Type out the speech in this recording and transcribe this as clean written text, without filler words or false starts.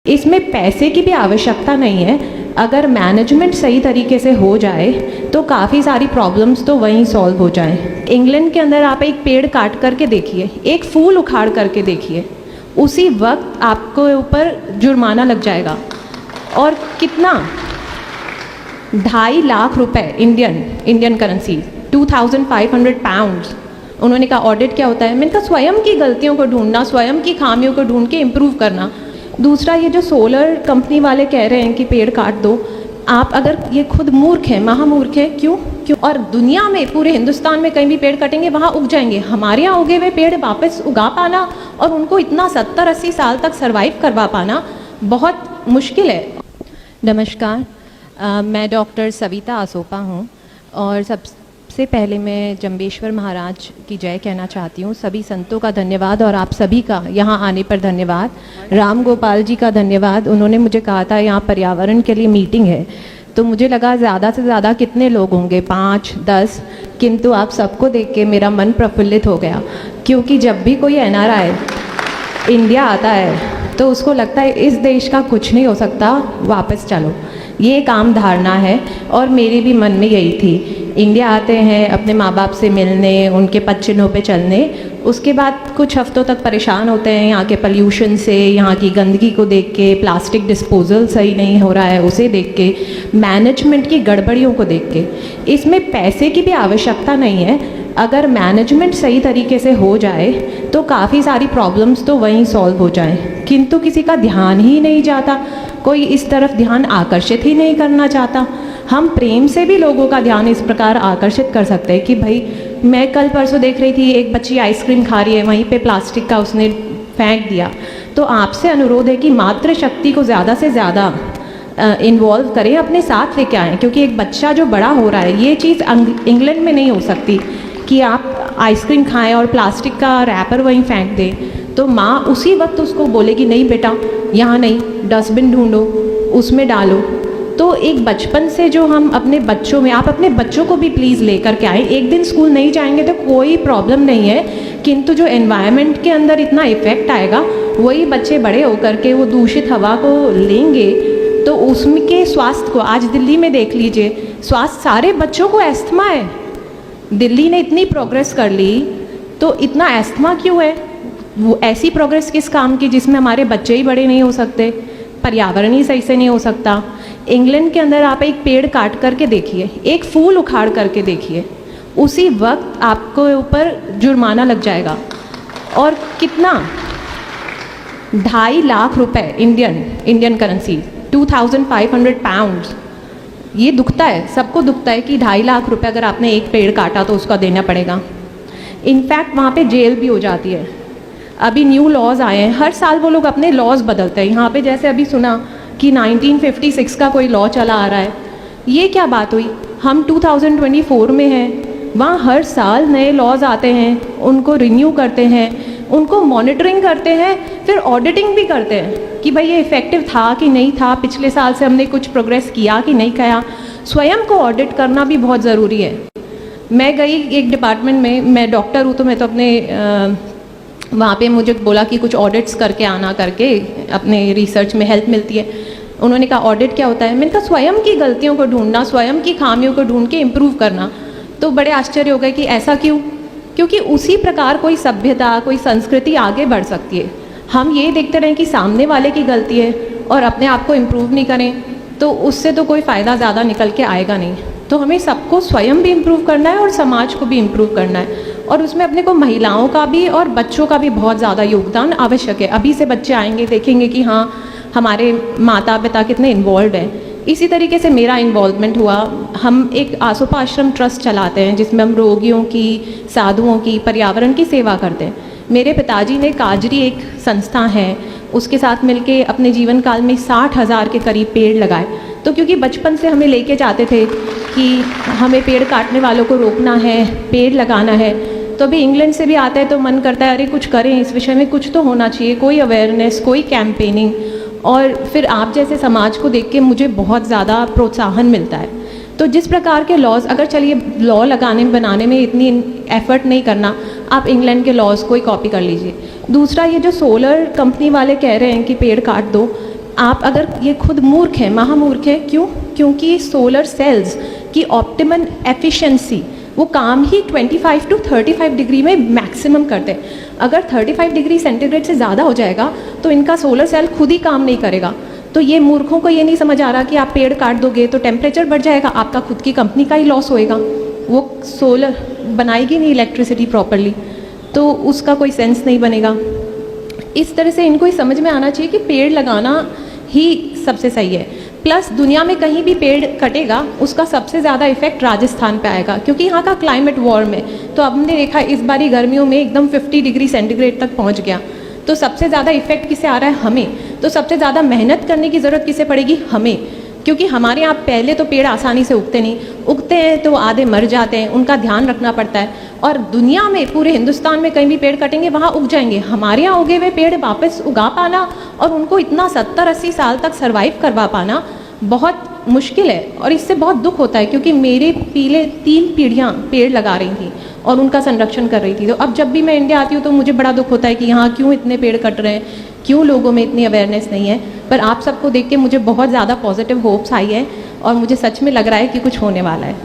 इसमें पैसे की भी आवश्यकता नहीं है। अगर मैनेजमेंट सही तरीके से हो जाए तो काफ़ी सारी प्रॉब्लम्स तो वहीं सॉल्व हो जाए। इंग्लैंड के अंदर आप एक पेड़ काट करके देखिए, एक फूल उखाड़ करके देखिए, उसी वक्त आपको ऊपर जुर्माना लग जाएगा। और कितना, 2.5 लाख रुपए इंडियन करेंसी, 2500 पाउंड्स। उन्होंने कहा ऑडिट क्या होता है? मैंने कहा स्वयं की गलतियों को ढूंढना, स्वयं की खामियों को ढूंढ के इम्प्रूव करना। दूसरा, ये जो सोलर कंपनी वाले कह रहे हैं कि पेड़ काट दो, आप अगर ये खुद मूर्ख हैं, महामूर्ख हैं। क्यों? और दुनिया में, पूरे हिंदुस्तान में कहीं भी पेड़ कटेंगे वहाँ उग जाएंगे। हमारे यहाँ उगे हुए पेड़ वापस उगा पाना और उनको इतना 70-80 साल तक सर्वाइव करवा पाना बहुत मुश्किल है। नमस्कार, मैं डॉक्टर सविता आसोपा हूँ और सबसे पहले मैं जंबेश्वर महाराज की जय कहना चाहती हूँ। सभी संतों का धन्यवाद और आप सभी का यहाँ आने पर धन्यवाद। राम गोपाल जी का धन्यवाद। उन्होंने मुझे कहा था यहाँ पर्यावरण के लिए मीटिंग है, तो मुझे लगा ज़्यादा से ज़्यादा कितने लोग होंगे, 5-10, किंतु आप सबको देख के मेरा मन प्रफुल्लित हो गया। क्योंकि जब भी कोई NRI इंडिया आता है तो उसको लगता है इस देश का कुछ नहीं हो सकता, वापस चलो। ये एक आम धारणा है और मेरे भी मन में यही थी। इंडिया आते हैं अपने माँ बाप से मिलने, उनके पद चिन्हों पे चलने, उसके बाद कुछ हफ्तों तक परेशान होते हैं यहाँ के पोल्यूशन से, यहाँ की गंदगी को देख के, प्लास्टिक डिस्पोजल सही नहीं हो रहा है उसे देख के, मैनेजमेंट की गड़बड़ियों को देख के। इसमें पैसे की भी आवश्यकता नहीं है। अगर मैनेजमेंट सही तरीके से हो जाए तो काफ़ी सारी प्रॉब्लम्स तो वहीं सॉल्व हो जाए, किंतु किसी का ध्यान ही नहीं जाता, कोई इस तरफ ध्यान आकर्षित ही नहीं करना चाहता। हम प्रेम से भी लोगों का ध्यान इस प्रकार आकर्षित कर सकते हैं कि भाई, मैं कल परसों देख रही थी एक बच्ची आइसक्रीम खा रही है, वहीं पे प्लास्टिक का उसने फेंक दिया। तो आपसे अनुरोध है कि मातृशक्ति को ज़्यादा से ज़्यादा इन्वॉल्व करें, अपने साथ लेके आएँ। क्योंकि एक बच्चा जो बड़ा हो रहा है, ये चीज़ इंग्लैंड में नहीं हो सकती कि आप आइसक्रीम खाएं और प्लास्टिक का रैपर वहीं फेंक दें। तो माँ उसी वक्त उसको बोलेगी नहीं बेटा, यहाँ नहीं, डस्टबिन ढूंढो, उसमें डालो। तो एक बचपन से जो हम अपने बच्चों में, आप अपने बच्चों को भी प्लीज़ लेकर के आएँ। एक दिन स्कूल नहीं जाएंगे तो कोई प्रॉब्लम नहीं है, किंतु जो एनवायरनमेंट के अंदर इतना इफ़ेक्ट आएगा, वही बच्चे बड़े होकर के वो दूषित हवा को लेंगे तो उसके स्वास्थ्य को, आज दिल्ली में देख लीजिए, स्वास्थ्य, सारे बच्चों को एस्थमा है। दिल्ली ने इतनी प्रोग्रेस कर ली तो इतना एस्थमा क्यों है? वो ऐसी प्रोग्रेस किस काम की जिसमें हमारे बच्चे ही बड़े नहीं हो सकते, पर्यावरण ही सही से नहीं हो सकता। इंग्लैंड के अंदर आप एक पेड़ काट करके देखिए, एक फूल उखाड़ करके देखिए, उसी वक्त आपको ऊपर जुर्माना लग जाएगा। और कितना, 2.5 लाख रुपए इंडियन करेंसी, 2500 पाउंड्स। ये दुखता है, सबको दुखता है कि 2.5 लाख रुपए अगर आपने एक पेड़ काटा तो उसका देना पड़ेगा। इनफैक्ट वहाँ पे जेल भी हो जाती है। अभी न्यू लॉज आए हैं, हर साल वो लोग अपने लॉज बदलते हैं। यहाँ पे जैसे अभी सुना कि 1956 का कोई लॉ चला आ रहा है। ये क्या बात हुई? हम 2024 में हैं, वहाँ हर साल नए लॉज आते हैं, उनको रिन्यू करते हैं, उनको मॉनिटरिंग करते हैं, फिर ऑडिटिंग भी करते हैं कि भाई ये इफ़ेक्टिव था कि नहीं था, पिछले साल से हमने कुछ प्रोग्रेस किया कि नहीं किया। स्वयं को ऑडिट करना भी बहुत ज़रूरी है। मैं गई एक डिपार्टमेंट में, मैं डॉक्टर हूँ तो मैं तो अपने वहाँ पे मुझे बोला कि कुछ ऑडिट्स करके आना, करके अपने रिसर्च में हेल्प मिलती है। उन्होंने कहा ऑडिट क्या होता है? मैंने कहा स्वयं की गलतियों को ढूंढना, स्वयं की खामियों को ढूंढ के इम्प्रूव करना। तो बड़े आश्चर्य हो गए कि ऐसा क्यों? क्योंकि उसी प्रकार कोई सभ्यता, कोई संस्कृति आगे बढ़ सकती है। हम ये देखते रहें कि सामने वाले की गलती है और अपने आप को इम्प्रूव नहीं करें तो उससे तो कोई फ़ायदा ज़्यादा निकल के आएगा नहीं। तो हमें सबको स्वयं भी इम्प्रूव करना है और समाज को भी इम्प्रूव करना है, और उसमें अपने को महिलाओं का भी और बच्चों का भी बहुत ज़्यादा योगदान आवश्यक है। अभी से बच्चे आएंगे, देखेंगे कि हाँ हमारे माता पिता कितने इन्वॉल्व हैं। इसी तरीके से मेरा इन्वॉल्वमेंट हुआ। हम एक आसोपा आश्रम ट्रस्ट चलाते हैं जिसमें हम रोगियों की, साधुओं की, पर्यावरण की सेवा करते हैं। मेरे पिताजी ने काजरी एक संस्था है, उसके साथ मिलके अपने जीवन काल में 60,000 के करीब पेड़ लगाए। तो क्योंकि बचपन से हमें लेके जाते थे कि हमें पेड़ काटने वालों को रोकना है, पेड़ लगाना है, तो अभी इंग्लैंड से भी आता है तो मन करता है अरे कुछ करें, इस विषय में कुछ तो होना चाहिए, कोई अवेयरनेस, कोई कैंपेनिंग। और फिर आप जैसे समाज को देख के मुझे बहुत ज़्यादा प्रोत्साहन मिलता है। तो जिस प्रकार के लॉज, अगर चलिए लॉ लगाने बनाने में इतनी एफर्ट नहीं करना, आप इंग्लैंड के लॉज को ही कॉपी कर लीजिए। दूसरा, ये जो सोलर कंपनी वाले कह रहे हैं कि पेड़ काट दो, आप अगर ये खुद मूर्ख हैं, महामूर्ख हैं, क्यों? क्योंकि सोलर सेल्स की ऑप्टिमम एफिशिएंसी वो काम ही 25 to 35 डिग्री में मैक्सिमम करते हैं। अगर 35 डिग्री सेंटीग्रेड से ज़्यादा हो जाएगा तो इनका सोलर सेल खुद ही काम नहीं करेगा। तो ये मूर्खों को ये नहीं समझ आ रहा कि आप पेड़ काट दोगे तो टेम्परेचर बढ़ जाएगा, आपका खुद की कंपनी का ही लॉस होएगा, वो सोलर बनाएगी नहीं इलेक्ट्रिसिटी प्रॉपरली, तो उसका कोई सेंस नहीं बनेगा। इस तरह से इनको ही समझ में आना चाहिए कि पेड़ लगाना ही सबसे सही है। प्लस दुनिया में कहीं भी पेड़ कटेगा उसका सबसे ज़्यादा इफेक्ट राजस्थान पे आएगा, क्योंकि यहाँ का क्लाइमेट वार्म है। तो अब हमने देखा इस बारी गर्मियों में एकदम 50 डिग्री सेंटीग्रेड तक पहुँच गया। तो सबसे ज़्यादा इफेक्ट किसे आ रहा है? हमें। तो सबसे ज़्यादा मेहनत करने की ज़रूरत किसे पड़ेगी? हमें, क्योंकि हमारे यहाँ पहले तो पेड़ आसानी से उगते नहीं, उगते हैं तो आधे मर जाते हैं, उनका ध्यान रखना पड़ता है। और दुनिया में, पूरे हिंदुस्तान में कहीं भी पेड़ कटेंगे वहाँ उग जाएंगे। हमारे यहाँ उगे हुए पेड़ वापस उगा पाना और उनको इतना 70-80 साल तक सर्वाइव करवा पाना बहुत मुश्किल है। और इससे बहुत दुख होता है, क्योंकि मेरे पीले 3 पीढ़ियाँ पेड़ लगा रही थी और उनका संरक्षण कर रही थी। तो अब जब भी मैं इंडिया आती हूँ तो मुझे बड़ा दुख होता है कि यहाँ क्यों इतने पेड़ कट रहे हैं, क्यों लोगों में इतनी अवेयरनेस नहीं है। पर आप सबको देख के मुझे बहुत ज़्यादा पॉजिटिव होप्स आई है और मुझे सच में लग रहा है कि कुछ होने वाला है।